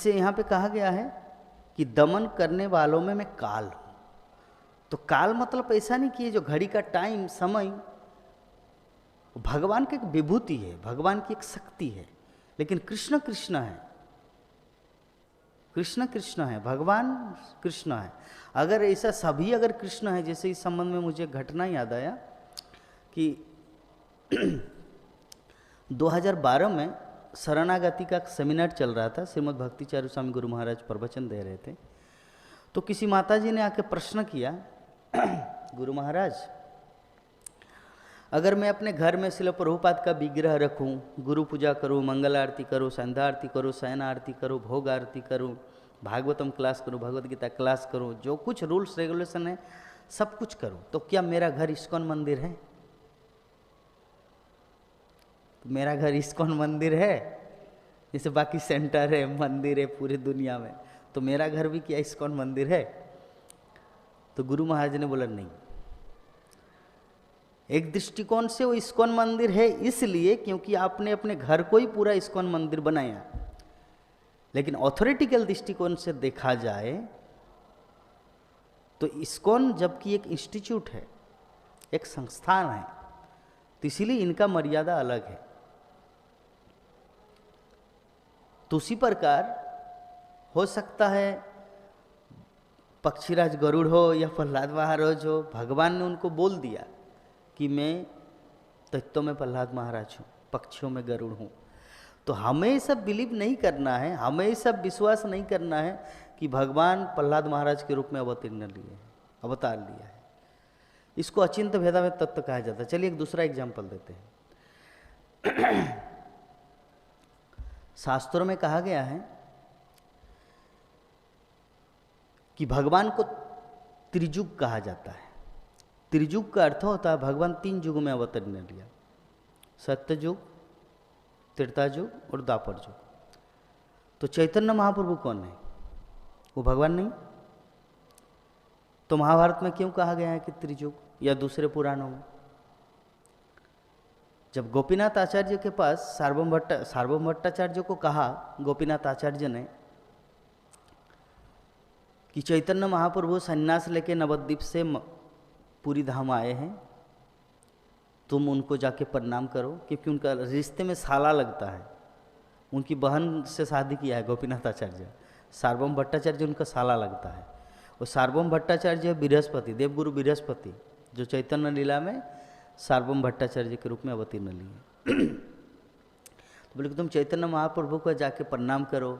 इससे यहाँ पे कहा गया है कि दमन करने वालों में मैं काल हूँ। तो काल मतलब ऐसा नहीं कि ये जो घड़ी का टाइम समय भगवान की एक विभूति है, भगवान की एक शक्ति है, लेकिन कृष्ण कृष्ण है, कृष्ण कृष्ण है, भगवान कृष्ण है। अगर ऐसा सभी अगर कृष्ण है, जैसे इस संबंध में मुझे घटना याद आया कि 2012 में शरणागति का सेमिनार चल रहा था, श्रीमद् भक्तिचार्य स्वामी गुरु महाराज प्रवचन दे रहे थे। तो किसी माताजी ने आके प्रश्न किया, गुरु महाराज अगर मैं अपने घर में श्रील प्रभुपाद का विग्रह रखूं, गुरु पूजा करूं, मंगल आरती करूं, संध्या आरती करूं, शयन आरती करूं, भोग आरती करूं, भागवतम क्लास करूं, भगवद गीता क्लास करूं, जो कुछ रूल्स रेगुलेशन है सब कुछ करूं, तो क्या मेरा घर इस्कॉन मंदिर है? तो मेरा घर इस्कॉन मंदिर है, जैसे बाकी सेंटर है, मंदिर है पूरी दुनिया में, तो मेरा घर भी क्या इस्कॉन मंदिर है? तो गुरु महाराज ने बोला नहीं, एक दृष्टिकोण से वो इस्कॉन मंदिर है इसलिए क्योंकि आपने अपने घर को ही पूरा इस्कॉन मंदिर बनाया, लेकिन ऑथोरिटिकल दृष्टिकोण से देखा जाए तो इस्कॉन जबकि एक इंस्टीट्यूट है, एक संस्थान है, तो इसीलिए इनका मर्यादा अलग है। तो उसी प्रकार हो सकता है पक्षीराज गरुड़ हो या प्रहलाद महाराज हो, भगवान ने उनको बोल दिया कि मैं तत्व में प्रहलाद महाराज हूँ, पक्षियों में गरुड़ हूँ। तो हमें ये सब बिलीव नहीं करना है, हमें ये सब विश्वास नहीं करना है कि भगवान प्रहलाद महाराज के रूप में अवतीर्ण लिए, अवतार लिया है। इसको अचिंत्य भेदाभेद तत्व कहा जाता है। चलिए एक दूसरा एग्जाम्पल देते हैं। शास्त्रों में कहा गया है कि भगवान को त्रिजुग कहा जाता है। त्रिजुग का अर्थ होता है भगवान 3 युग में अवतीर्ण लिया, सत्य युग, त्रेता युग और द्वापर युग। तो चैतन्य महाप्रभु कौन है? वो भगवान नहीं? तो महाभारत में क्यों कहा गया है कि त्रिजुग, या दूसरे पुराणों में? जब गोपीनाथ आचार्य के पास सार्वभौम भट्टाचार्य को कहा गोपीनाथ आचार्य ने कि चैतन्य महाप्रभु सन्यास लेके नवद्वीप से पूरी धाम आए हैं, तुम उनको जाके प्रणाम करो, क्योंकि उनका रिश्ते में साला लगता है, उनकी बहन से शादी किया है गोपीनाथ आचार्य, सार्वभौम भट्टाचार्य उनका साला लगता है। और सार्वभौम भट्टाचार्य बृहस्पति, देवगुरु बृहस्पति, जो चैतन्य लीला में सार्वभौम भट्टाचार्य के रूप में अवतीर्ण लिए। तो बोले कि तुम चैतन्य महाप्रभु को जाके प्रणाम करो,